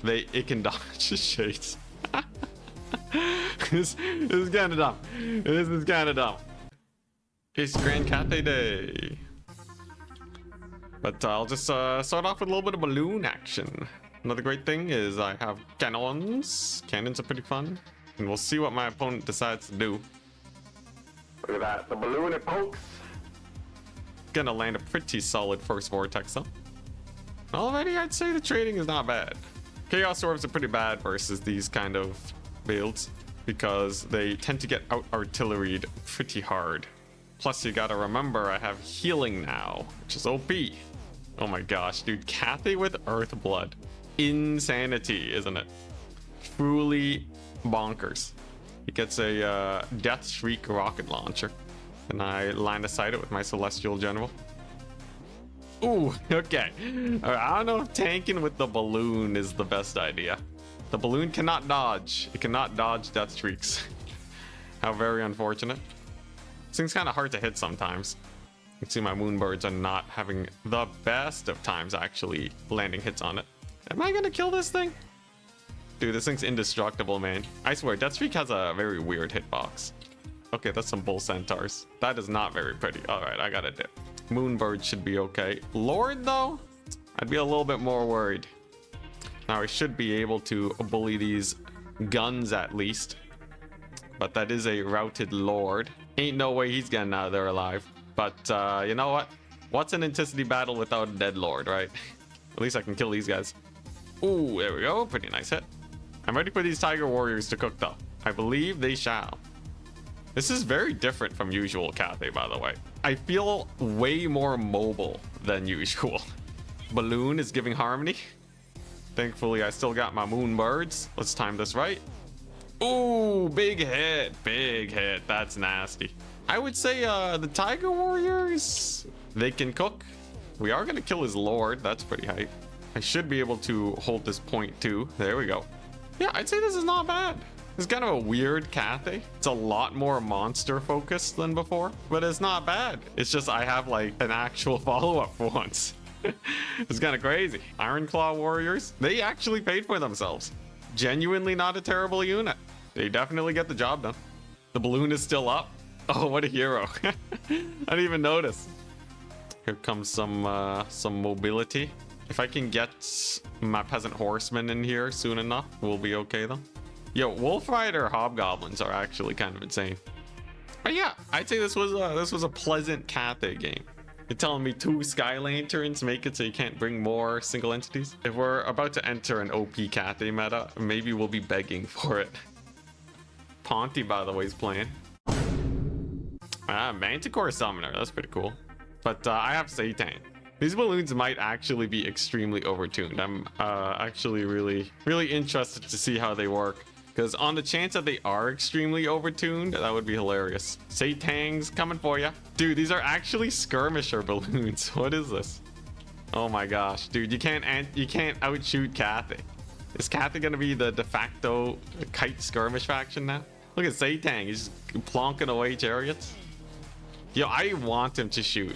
It can dodge shades. This is kind of dumb. This is kind of dumb. It's Grand Cathay Day. But I'll just start off with a little bit of balloon action. Another great thing is I have cannons. Cannons are pretty fun. And we'll see what my opponent decides to do. Look at that, the balloon it pokes. Gonna land a pretty solid first vortex though. Already I'd say the trading is not bad. Chaos Orbs are pretty bad versus these kind of builds because they tend to get out artilleried pretty hard. Plus you gotta remember I have healing now, which is OP. Oh my gosh, dude, Cathay with Earth Blood. Insanity, isn't it? Truly bonkers. He gets a Death Shriek rocket launcher. And I line of sight it with my Celestial General. Ooh, okay. I don't know if tanking with the balloon is the best idea. The balloon cannot dodge. It cannot dodge Death Shrieks. How very unfortunate. This thing's kind of hard to hit sometimes. You can see my Moonbirds are not having the best of times actually landing hits on it. Am I gonna kill this thing? Dude, this thing's indestructible, man. I swear, Deathstreak has a very weird hitbox. Okay, that's some Bull Centaurs. That is not very pretty. Alright, I gotta dip. Moonbird should be okay. Lord, though? I'd be a little bit more worried. Now, I should be able to bully these guns at least. But that is a routed Lord. Ain't no way he's getting out of there alive. But, you know what? What's an intensity battle without a dead Lord, right? At least I can kill these guys. Ooh, there we go. Pretty nice hit. I'm ready for these Tiger Warriors to cook, though. I believe they shall. This is very different from usual Cathay, by the way. I feel way more mobile than usual. Balloon is giving harmony. Thankfully, I still got my Moonbirds. Let's time this right. Ooh, big hit. Big hit. That's nasty. I would say the Tiger Warriors, they can cook. We are going to kill his Lord. That's pretty hype. I should be able to hold this point too. There we go. Yeah, I'd say this is not bad. It's kind of a weird Cathay. It's a lot more monster focused than before, but it's not bad. It's just I have like an actual follow-up for once. It's kind of crazy. Ironclaw Warriors, they actually paid for themselves. Genuinely not a terrible unit. They definitely get the job done. The balloon is still up. Oh, what a hero. I didn't even notice. Here comes some mobility. If I can get my peasant horsemen in here soon enough, we'll be okay though. Yo, Wolf Rider Hobgoblins are actually kind of insane. But yeah, I'd say this was a pleasant Cathay game. You're telling me 2 Sky Lanterns make it so you can't bring more single entities? If we're about to enter an OP Cathay meta, maybe we'll be begging for it. Ponty, by the way, is playing. Manticore Summoner, that's pretty cool. But I have Satan. These balloons might actually be extremely overtuned. I'm actually really interested to see how they work. Because on the chance that they are extremely overtuned, that would be hilarious. Satangs coming for ya. Dude, these are actually skirmisher balloons. What is this? Oh my gosh, dude, you can't outshoot Cathay. Is Cathay gonna be the de facto kite skirmish faction now? Look at Satang, he's just plonking away chariots. Yo, I want him to shoot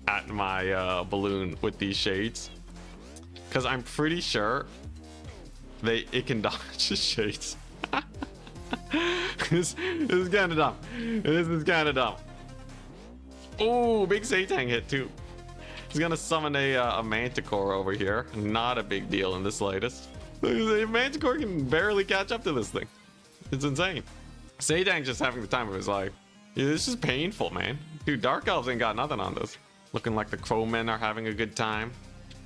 at my balloon with these shades, because I'm pretty sure it can dodge the shades. This is kind of dumb. This is kind of dumb. Oh, big Satang hit too. He's gonna summon a Manticore over here. Not a big deal in the slightest. The Manticore can barely catch up to this thing. It's insane. Satang's just having the time of his life. Yeah, this is painful, man. Dude, Dark Elves ain't got nothing on this. Looking like the Crowmen are having a good time.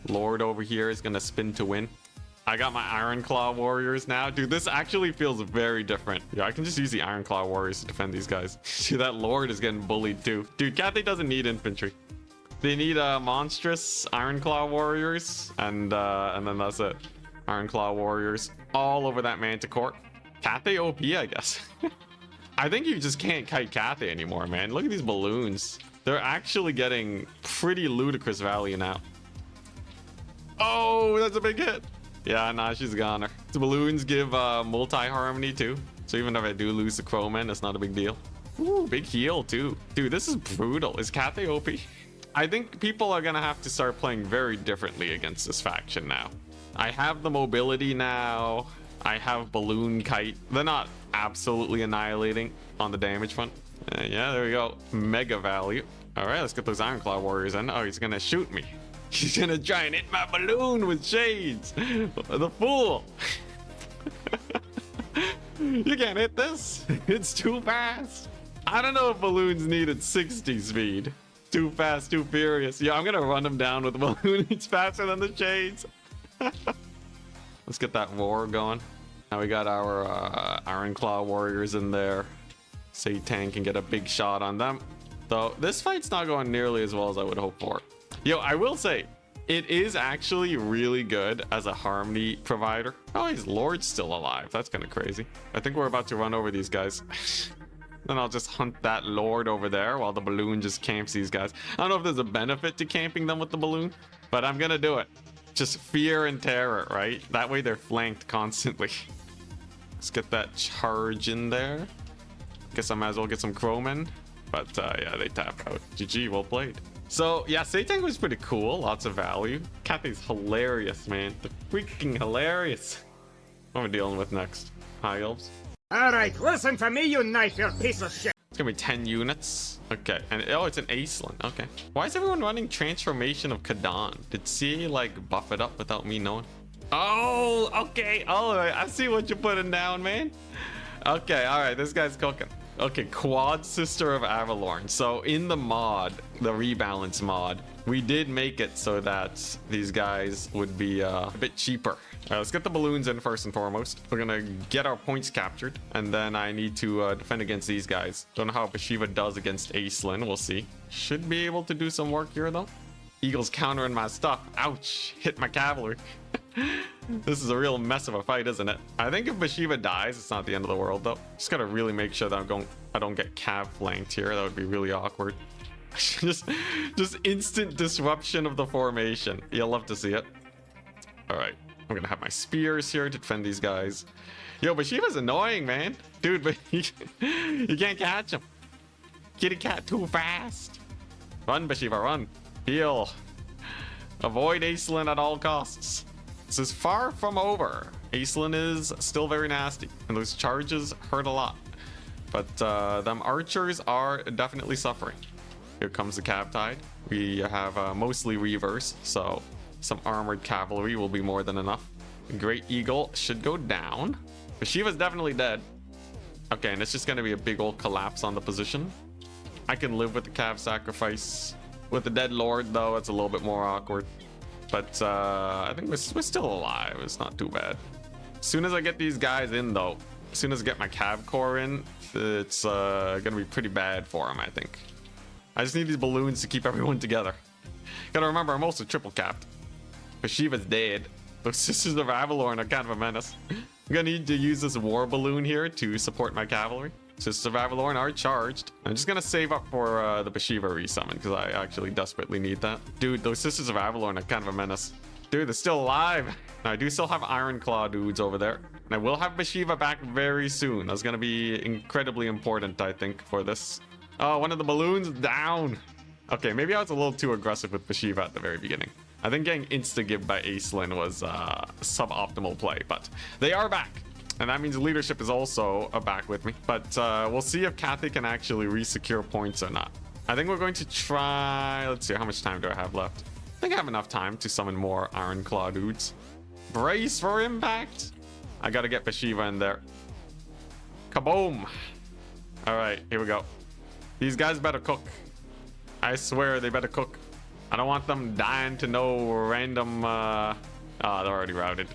Lord over here is gonna spin to win. I got my Ironclaw Warriors now. Dude, this actually feels very different. Yeah, I can just use the Ironclaw Warriors to defend these guys. See, that Lord is getting bullied too. Dude, Cathay doesn't need infantry. They need monstrous Ironclaw Warriors, and then that's it. Ironclaw Warriors all over that Manticore. Cathay OP, I guess. I think you just can't kite Cathay anymore, man. Look at these balloons. They're actually getting pretty ludicrous value now. Oh, that's a big hit. Yeah, nah, she's a goner. The balloons give multi-harmony too. So even if I do lose the Crowman, it's not a big deal. Ooh, big heal too. Dude, this is brutal. Is Cathay OP? I think people are gonna have to start playing very differently against this faction now. I have the mobility now. I have balloon kite. They're not absolutely annihilating on the damage front. Yeah, there we go. Mega value. All right, let's get those Iron Claw warriors in. Oh, he's gonna shoot me. He's gonna try and hit my balloon with shades. The fool. You can't hit this. It's too fast. I don't know if balloons needed 60 speed. Too fast, too furious. Yeah, I'm gonna run him down with the balloon. It's faster than the shades. Let's get that roar going. Now we got our Iron Claw warriors in there. Satan can get a big shot on them. Though this fight's not going nearly as well as I would hope for. Yo, I will say, it is actually really good as a harmony provider. Oh, his Lord's still alive. That's kind of crazy. I think we're about to run over these guys. Then I'll just hunt that Lord over there while the balloon just camps these guys. I don't know if there's a benefit to camping them with the balloon, but I'm gonna do it. Just fear and terror, right? That way they're flanked constantly. Let's get that charge in there. Guess I might as well get some chrome in. But yeah, they tap out. GG, well played. So yeah, Satan was pretty cool. Lots of value. Cathy's hilarious, man. The freaking hilarious. What am I dealing with next? High elves. Alright, listen to me, you knife-eared piece of shit! It's gonna be 10 units. Okay, and oh, it's an Aislinn. Okay. Why is everyone running Transformation of Kadan? Did CA like buff it up without me knowing? Oh, okay. All right, I see what you're putting down, man. Okay, all right, this guy's cooking. Okay, Quad Sister of Avalorn. So in the mod, the rebalance mod, we did make it so that these guys would be a bit cheaper. All right, let's get the balloons in first and foremost. We're gonna get our points captured, and then I need to defend against these guys. Don't know how Bashiva does against Aislinn. We'll see. Should be able to do some work here though. Eagle's countering my stuff. Ouch! Hit my cavalry. This is a real mess of a fight, isn't it? I think if Bashiva dies, it's not the end of the world though. Just gotta really make sure that I don't get cav flanked here. That would be really awkward. just instant disruption of the formation. You'll love to see it. All right, I'm gonna have my spears here to defend these guys. Yo, Bashiva's annoying, man. Dude, but you can't catch him. Kitty cat too fast. Run, Bashiva, run. Heal. Avoid Aislinn at all costs. This is far from over. Aislinn is still very nasty, and those charges hurt a lot. But them archers are definitely suffering. Here comes the cav tide. We have mostly reavers, so some armored cavalry will be more than enough. The Great Eagle should go down. Bashiva's definitely dead. Okay, and it's just gonna be a big old collapse on the position. I can live with the cav sacrifice. With the dead lord, though, it's a little bit more awkward. But I think we're still alive. It's not too bad. As soon as I get these guys in, though, as soon as I get my cav core in, it's gonna be pretty bad for them, I think. I just need these balloons to keep everyone together. Gotta remember, I'm also triple capped. Bashiva's dead. Those Sisters of Avalorn are kind of a menace. I'm gonna need to use this war balloon here to support my cavalry. Sisters of Avalorn are charged. I'm just gonna save up for the Bashiva resummon because I actually desperately need that. Dude, those Sisters of Avalorn are kind of a menace. Dude, they're still alive. Now, I do still have Iron Claw dudes over there. And I will have Bashiva back very soon. That's gonna be incredibly important, I think, for this. Oh, one of the balloons down. Okay, maybe I was a little too aggressive with Bashiva at the very beginning. I think getting insta-gibbed by Aislinn was suboptimal play, but they are back. And that means leadership is also back with me. But we'll see if Cathay can actually re-secure points or not. I think we're going to try... Let's see, how much time do I have left? I think I have enough time to summon more Iron Claw dudes. Brace for impact. I gotta get Bashiva in there. Kaboom. All right, here we go. These guys better cook. I swear they better cook. I don't want them dying to no random... Oh, they're already routed.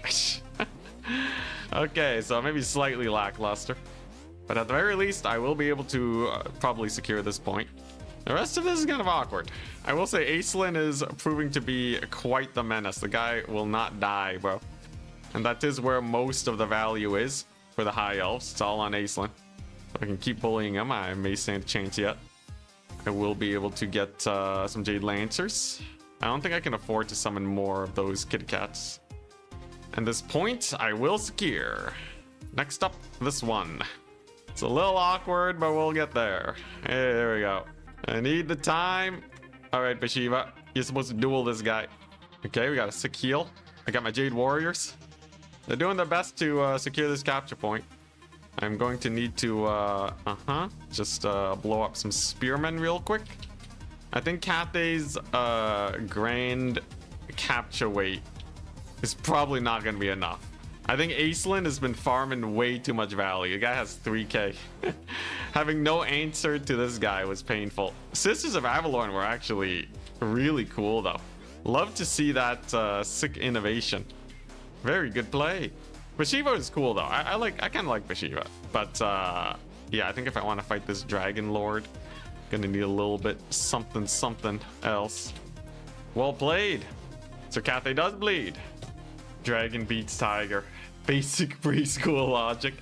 Okay, so maybe slightly lackluster. But at the very least, I will be able to probably secure this point. The rest of this is kind of awkward. I will say Aislinn is proving to be quite the menace. The guy will not die, bro. And that is where most of the value is for the high elves. It's all on Aislinn. If I can keep bullying him, I may stand a chance yet. I will be able to get some Jade Lancers. I don't think I can afford to summon more of those kitty cats. And this point, I will secure. Next up, this one. It's a little awkward, but we'll get there. Hey, there we go. I need the time. All right, Bashiva, you're supposed to duel this guy. Okay, we got a sick heal. I got my Jade Warriors. They're doing their best to secure this capture point. I'm going to need to, just blow up some spearmen real quick. I think Cathay's grand capture weight is probably not going to be enough. I think Aislinn has been farming way too much value. The guy has 3k. Having no answer to this guy was painful. Sisters of Avalorn were actually really cool though. Love to see that sick innovation. Very good play. Bashiva is cool though. I kind of like Bashiva. But yeah, I think if I want to fight this Dragon Lord, gonna need a little bit something else. Well played. So Cathay does bleed. Dragon beats Tiger. Basic preschool logic.